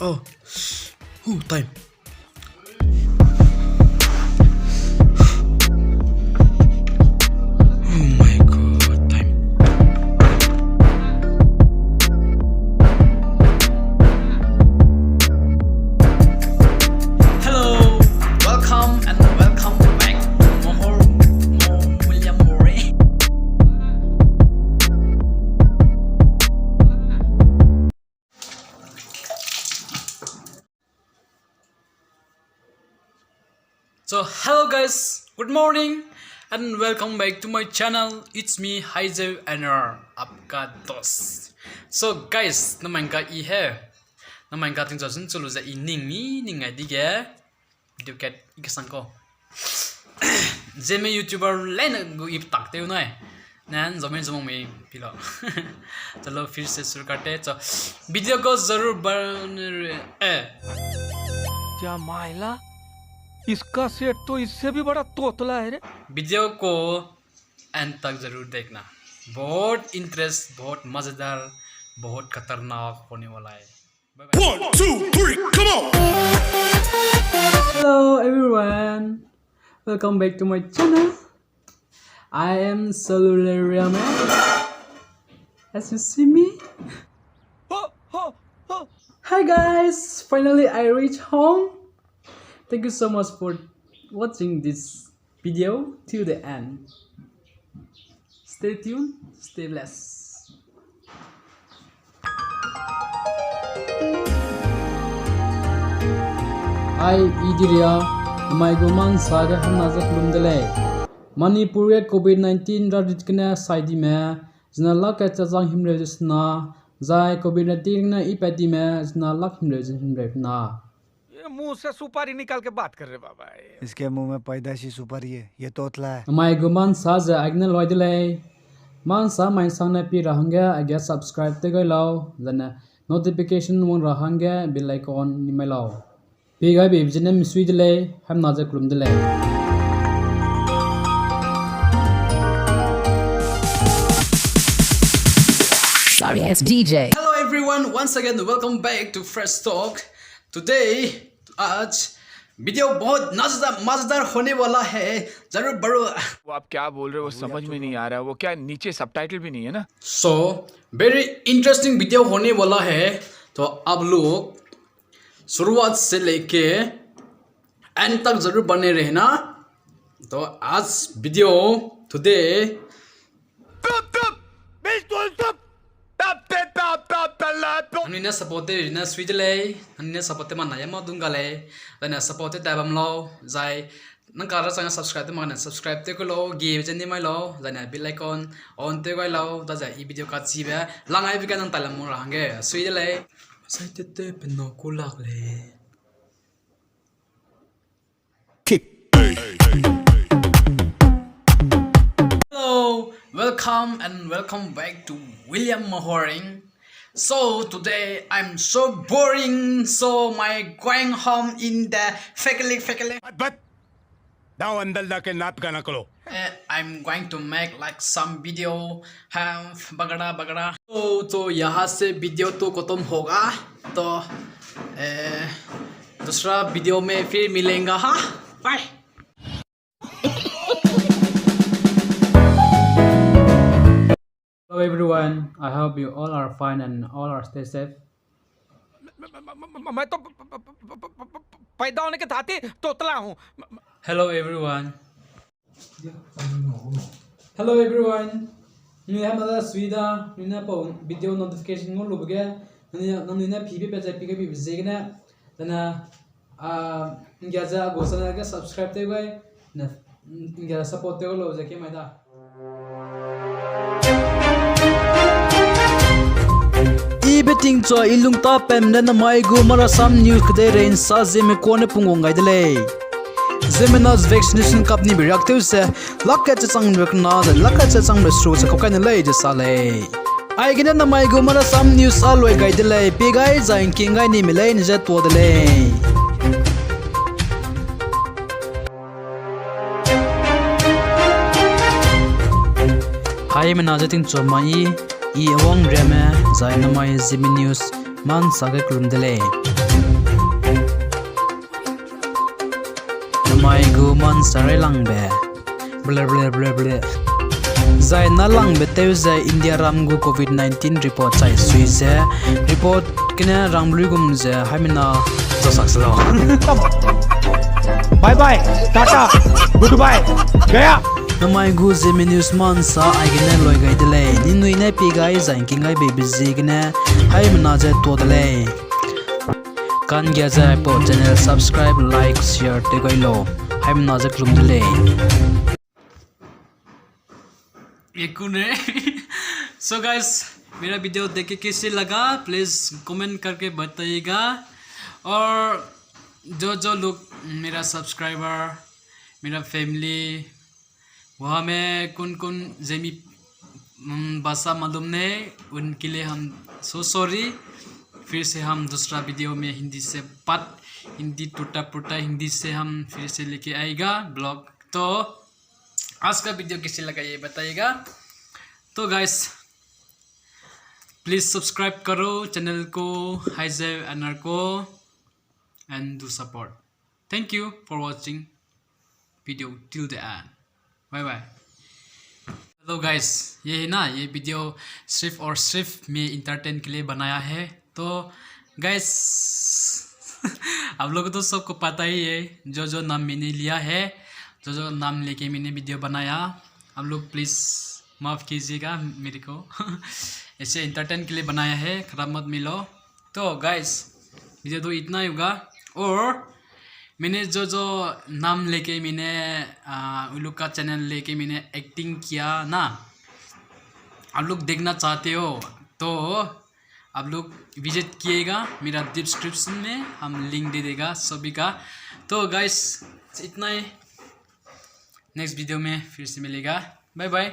Oh, time. Oh my god, time. Hello, welcome and welcome back. More William Murray. So hello guys, good morning and welcome back to my channel. It's me HAIJEU and आपका दोस्त. So guys, नमंका ई है नमंका तिंग जसन चलो जा इनिंग मी निंग आई दिगे video cat ikasangko zeme youtuber लाइन गो इप ताकते हो ना नैन जमीन जमों में पिला चलो फिर से शुरू करते हैं. तो वीडियो को जरूर क्या माइला इसका सेट तो इससे भी बड़ा तोतला है रे. वीडियो को एंड तक जरूर देखना. बहुत इंटरेस्ट, बहुत मजेदार, बहुत खतरनाक होने वाला है. One, two, three, come on. Hello everyone, welcome back to my channel. I am Cellular Man. As you see me. Hi guys, finally I reached home. Thank you so much for watching this video till the end. Stay tuned, stay blessed. I Idiria, my goman saga Hanazak Lundale. Manipur COVID-19 Radikana Sidi me, Znalak at Zang him na, Zai COVID-19 na ipatime, Znalak him na. मुंह से सुपारी निकाल के बात कर रहे बाबा. इसके मुंह में पैदाशी सुपारी है, ये तोतला है. My goman says Agna Loidele. Man sa my son pi rahanga, I guess subscribe to go low, then notification one rahanga, be like on my low. Big I be Jinem sweet delay, have not a clum delay. Sorry, it's DJ. Hello everyone, once again welcome back to Fresh Talk. Today आज video बहुत मजेदार होने वाला है. जरूर बड़ो. वो आप क्या बोल रहे हो वो समझ में नहीं आ रहा. वो क्या नीचे सबटाइटल भी नहीं है ना. So very interesting वीडियो होने वाला है. तो आप लोग शुरुआत से लेके एंड तक जरूर बने रहना. तो आज वीडियो टुडे हमने सपोर्टे ना स्वीट ले हमने सपोर्टे माना या मौत दूंगा ले लेना सपोर्टे ताबम लो जाए नंकारा संग सब्सक्राइब तो माना सब्सक्राइब ते को लो गे जने mai लो जाना बेल आइकन ऑन ते को लो दाजा ई वीडियो का चीबे लांगाई बिका नंग तालम रांगे स्वीट ले साइते ते पेनो को लाग ले. Hello, welcome and welcome back to William Mahoring. So today I'm so boring, so my going home in the faculty. But now andal da ke nap ka na karo. I'm going to make like some video, have bagada. तो यहाँ से video तो खत्म होगा. तो दूसरा video में फिर मिलेंगे. हाँ, bye. Hello everyone, I hope you all are fine and all are stay safe. मैं तो पैदा होने के थाते तोतला हूँ. Hello everyone. Hello everyone. Ni hamada swida ni na po video notification ngol lubge ni na pb pe jp ke bi zegna dana ngja gosana ke subscribe te gai na ngja support te lo je ke maida. Ibeting cho ilung ta pem na mai gu mara sam news kde rain sa zeme ko ne pungongai dele. Zemena's vaccination cup ni birakte se lakka chang rakna da lakka chang resro se kokai na lei je sale. Ai gina na mai gu mara sam news aloi gai dele pe gai zain king gai ni milai ni je to dele. Hai menajating chomai I awang reme zai na mai zeme news man sage klum dele. माइगु मन सारे लंबे ब्ले ब्ले ब्ले ब्ले जाय ना लंबे तेव जाय India रामगु कोविड-19 report चाइ सुइजे रिपोर्ट किने रामब्लुगुम जे हामिना जसासलो bye bye tata good bye गया नमाय गु जेमे न्यूज मान सा आइगने लोय गाइदले निनुइ ने पिगाई जांकिंगाई बेबी गने हाइमना जे तोदले kan gya ja po channel subscribe like share te gailo हाइमना जे क्लुमदले एकune so guys मेरा वीडियो देख के कैसे लगा प्लीज कमेंट करके बताइएगा और जो लोग मेरा सब्सक्राइबर मेरा फैमिली वहाँ में कौन जेमी भाषा मालूम नहीं उनके लिए हम सो सॉरी फिर से हम दूसरा वीडियो में हिंदी टूटा फूटा हिंदी से हम फिर से लेके आएगा ब्लॉग। तो आज का वीडियो कैसे लगा ये बताइएगा। तो गाइस प्लीज़ सब्सक्राइब करो चैनल को हाइजेव एनआर को and do support. Thank you for watching video till the end. Bye bye. Hello guys ये है ना ये वीडियो सिर्फ और सिर्फ मैं इंटरटेन के लिए बनाया है। तो गाइस आप लोगों तो सबको पता ही है जो नाम मैंने लिया है जो नाम लेके मैंने वीडियो बनाया आप लोग प्लीज़ माफ़ कीजिएगा मेरे को ऐसे इंटरटेन के लिए बनाया है खराब मत मिलो। तो गाइस वीडियो तो इतना ही होगा और मैंने जो नाम लेके मैंने उन लोग का चैनल लेके मैंने एक्टिंग किया ना आप लोग देखना चाहते हो तो आप लोग विजिट किएगा मेरा डिस्क्रिप्शन में हम लिंक दे देगा सभी का। तो गाइस इतना ही नेक्स्ट वीडियो में फिर से मिलेगा। Bye bye.